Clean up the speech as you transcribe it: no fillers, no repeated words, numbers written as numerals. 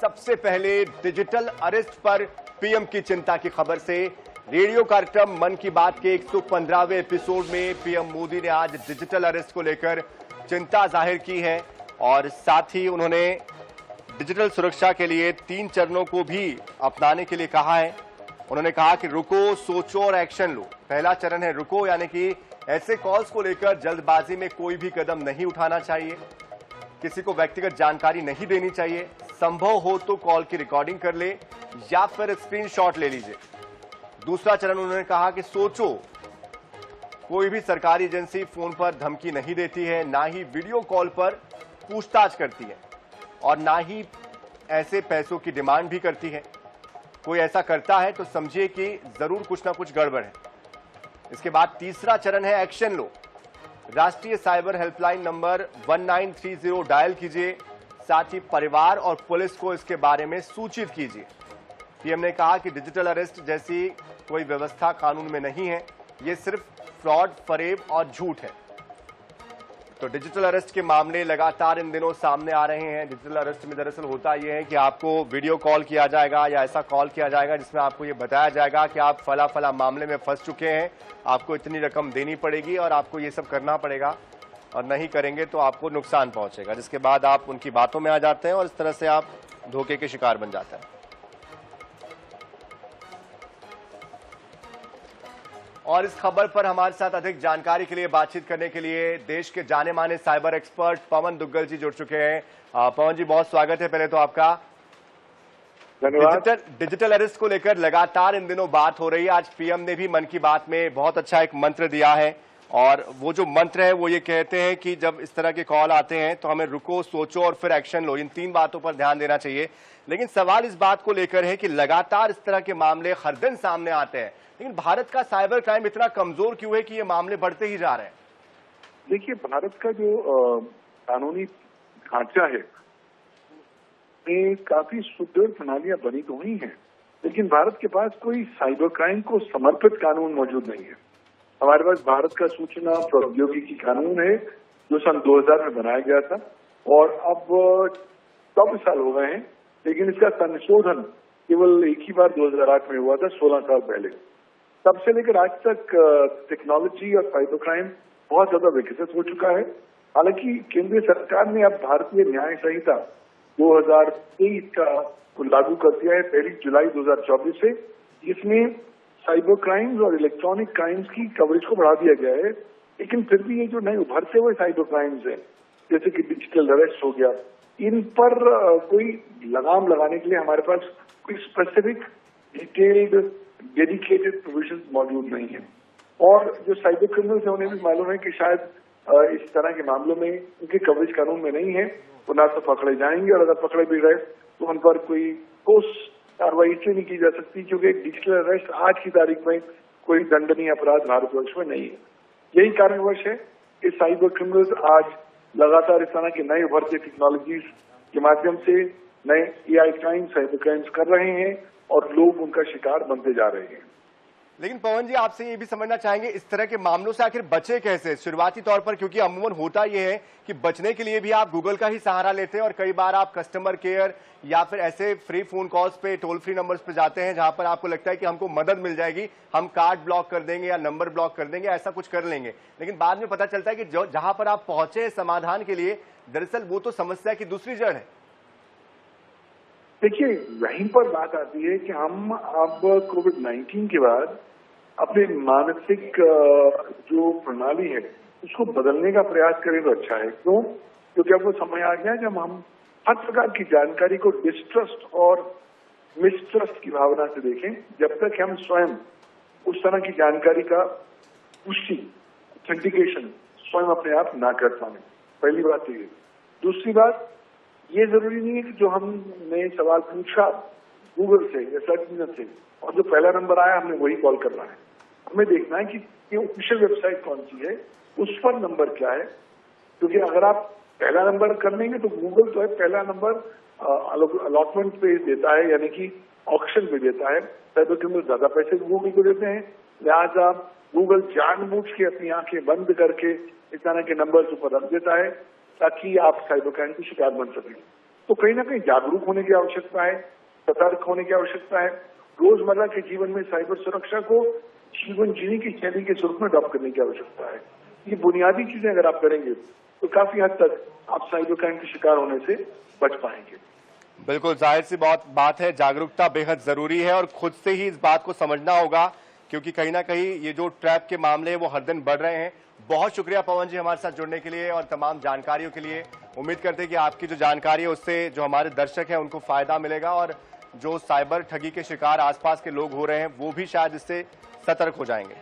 सबसे पहले digital arrest पर पीएम की चिंता की खबर से। रेडियो कार्यक्रम मन की बात के 115वें एपिसोड में पीएम मोदी ने आज डिजिटल अरेस्ट को लेकर चिंता जाहिर की है और साथ ही उन्होंने डिजिटल सुरक्षा के लिए 3 चरणों को भी अपनाने के लिए कहा है। उन्होंने कहा कि रुको, सोचो और एक्शन लो। पहला चरण है रुको, यानी कि ऐसे कॉल्स को लेकर जल्दबाजी में कोई भी कदम नहीं उठाना चाहिए, किसी को व्यक्तिगत जानकारी नहीं देनी चाहिए, संभव हो तो कॉल की रिकॉर्डिंग कर ले या फिर स्क्रीनशॉट ले लीजिए। दूसरा चरण उन्होंने कहा कि सोचो, कोई भी सरकारी एजेंसी फोन पर धमकी नहीं देती है, ना ही वीडियो कॉल पर पूछताछ करती है और ना ही ऐसे पैसों की डिमांड भी करती है। कोई ऐसा करता है तो समझिए कि जरूर कुछ ना कुछ गड़बड़ है। इसके बाद तीसरा चरण है एक्शन लो। राष्ट्रीय साइबर हेल्पलाइन नंबर 1930 डायल कीजिए, साथ ही परिवार और पुलिस को इसके बारे में सूचित कीजिए। पीएम ने कहा कि डिजिटल अरेस्ट जैसी कोई व्यवस्था कानून में नहीं है, ये सिर्फ फ्रॉड, फरेब और झूठ है। तो डिजिटल अरेस्ट के मामले लगातार इन दिनों सामने आ रहे हैं। डिजिटल अरेस्ट में दरअसल होता यह है कि आपको वीडियो कॉल किया जाएगा या ऐसा कॉल किया जाएगा जिसमें आपको ये बताया जाएगा कि आप फला फला मामले में फंस चुके हैं, आपको इतनी रकम देनी पड़ेगी और आपको ये सब करना पड़ेगा और नहीं करेंगे तो आपको नुकसान पहुंचेगा। जिसके बाद आप उनकी बातों में आ जाते हैं और इस तरह से आप धोखे के शिकार बन जाते हैं। और इस खबर पर हमारे साथ अधिक जानकारी के लिए बातचीत करने के लिए देश के जाने माने साइबर एक्सपर्ट पवन दुग्गल जी जुड़ चुके हैं। पवन जी, बहुत स्वागत है पहले तो आपका। धन्यवाद। डिजिटल अरेस्ट को लेकर लगातार इन दिनों बात हो रही है। आज पीएम ने भी मन की बात में बहुत अच्छा एक मंत्र दिया है और वो जो मंत्र है वो ये कहते हैं कि जब इस तरह के कॉल आते हैं तो हमें रुको, सोचो और फिर एक्शन लो। इन 3 बातों पर ध्यान देना चाहिए। लेकिन सवाल इस बात को लेकर है कि लगातार इस तरह के मामले हर दिन सामने आते हैं, लेकिन भारत का साइबर क्राइम इतना कमजोर क्यों है कि ये मामले बढ़ते ही जा रहे हैं? देखिए, भारत का जो कानूनी ढांचा है, काफी सुदृढ़ प्रणालियां बनी तो हुई हैं, लेकिन भारत के पास कोई साइबर क्राइम को समर्पित कानून मौजूद नहीं है। हमारे पास भारत का सूचना प्रौद्योगिकी कानून है जो सन 2000 में बनाया गया था और अब 24 साल हो गए हैं, लेकिन इसका संशोधन केवल एक ही बार 2008 में हुआ था, 16 साल पहले। तब से लेकर आज तक टेक्नोलॉजी और साइबर क्राइम बहुत ज्यादा विकसित हो चुका है। हालांकि केंद्रीय सरकार ने अब भारतीय न्याय संहिता 2023 का लागू कर दिया है 1 जुलाई 2024 से, जिसमें साइबर क्राइम्स और इलेक्ट्रॉनिक क्राइम्स की कवरेज को बढ़ा दिया गया है। लेकिन फिर भी ये जो नए उभरते हुए साइबर क्राइम्स है, जैसे कि डिजिटल अरेस्ट हो गया, इन पर कोई लगाम लगाने के लिए हमारे पास कोई स्पेसिफिक डिटेल्ड डेडिकेटेड प्रोविजंस मौजूद नहीं है। और जो साइबर क्रिमिनल्स है उन्हें भी मालूम है कि शायद इस तरह के मामलों में उनकी कवरेज कानून में नहीं है, वो ना तो पकड़े जाएंगे और अगर पकड़े भी गए तो उन पर कोई ठोस कार्रवाई इसलिए नहीं की जा सकती क्योंकि डिजिटल अरेस्ट आज की तारीख में कोई दंडनीय अपराध भारतवर्ष में नहीं है। यही कारणवश है कि साइबर क्रिमिनल्स आज लगातार इस तरह के नए उभरते टेक्नोलॉजीज के माध्यम से नए AI क्राइम, साइबर क्राइम्स कर रहे हैं और लोग उनका शिकार बनते जा रहे हैं। लेकिन पवन जी, आपसे ये भी समझना चाहेंगे इस तरह के मामलों से आखिर बचे कैसे शुरुआती तौर पर, क्योंकि अमूमन होता यह है कि बचने के लिए भी आप गूगल का ही सहारा लेते हैं और कई बार आप कस्टमर केयर या फिर ऐसे फ्री फोन कॉल्स पे, टोल फ्री नंबर्स पे जाते हैं जहां पर आपको लगता है कि हमको मदद मिल जाएगी, हम कार्ड ब्लॉक कर देंगे या नंबर ब्लॉक कर देंगे, ऐसा कुछ कर लेंगे। लेकिन बाद में पता चलता है कि जहां पर आप पहुंचे समाधान के लिए, दरअसल वो तो समस्या की दूसरी जड़ है। देखिए, वहीं पर बात आती है कि हम अब कोविड-19 के बाद अपने मानसिक जो प्रणाली है उसको बदलने का प्रयास करें तो अच्छा है। क्यों? क्योंकि अब वो समय आ गया जब हम हर प्रकार की जानकारी को डिस्ट्रस्ट और मिसट्रस्ट की भावना से देखें, जब तक हम स्वयं उस तरह की जानकारी का पुष्टि, ऑथेंटिकेशन स्वयं अपने आप ना कर पाए। पहली बात ये। दूसरी बात, ये जरूरी नहीं है कि जो हमने सवाल पूछा गूगल से या सर्च इंजन से और जो पहला नंबर आया हमने वही कॉल करना है। हमें देखना है कि ये ऑफिशियल वेबसाइट कौन सी है, उस पर नंबर क्या है, क्योंकि अगर आप पहला नंबर कर लेंगे तो गूगल जो है पहला नंबर अलॉटमेंट पे देता है, यानी कि ऑक्शन पे देता है। साइबर क्रिमिनल ज्यादा पैसे गूगल को देते हैं, लिहाजा गूगल जानबूझ के अपनी आंखें बंद करके इस तरह के नंबर ऊपर रख देता है ताकि आप साइबर क्राइम की शिकार बन सकें। तो कहीं ना कहीं जागरूक होने की आवश्यकता है, सतर्क होने की आवश्यकता है। रोजमर्रा के जीवन में साइबर सुरक्षा को जीवन जीने की शैली के स्वरूप में अडॉप्ट करने की आवश्यकता है। ये बुनियादी चीजें अगर आप करेंगे तो काफी हद तक आप साइबर क्राइम के शिकार होने से बच पाएंगे। बिल्कुल, जाहिर सी बात है, जागरूकता बेहद जरूरी है और खुद से ही इस बात को समझना होगा, क्योंकि कहीं ना कहीं ये जो ट्रैप के मामले हैं वो हर दिन बढ़ रहे हैं। बहुत शुक्रिया पवन जी हमारे साथ जुड़ने के लिए और तमाम जानकारियों के लिए। उम्मीद करते हैं कि आपकी जो जानकारी है उससे जो हमारे दर्शक हैं उनको फायदा मिलेगा और जो साइबर ठगी के शिकार आसपास के लोग हो रहे हैं वो भी शायद इससे सतर्क हो जाएंगे।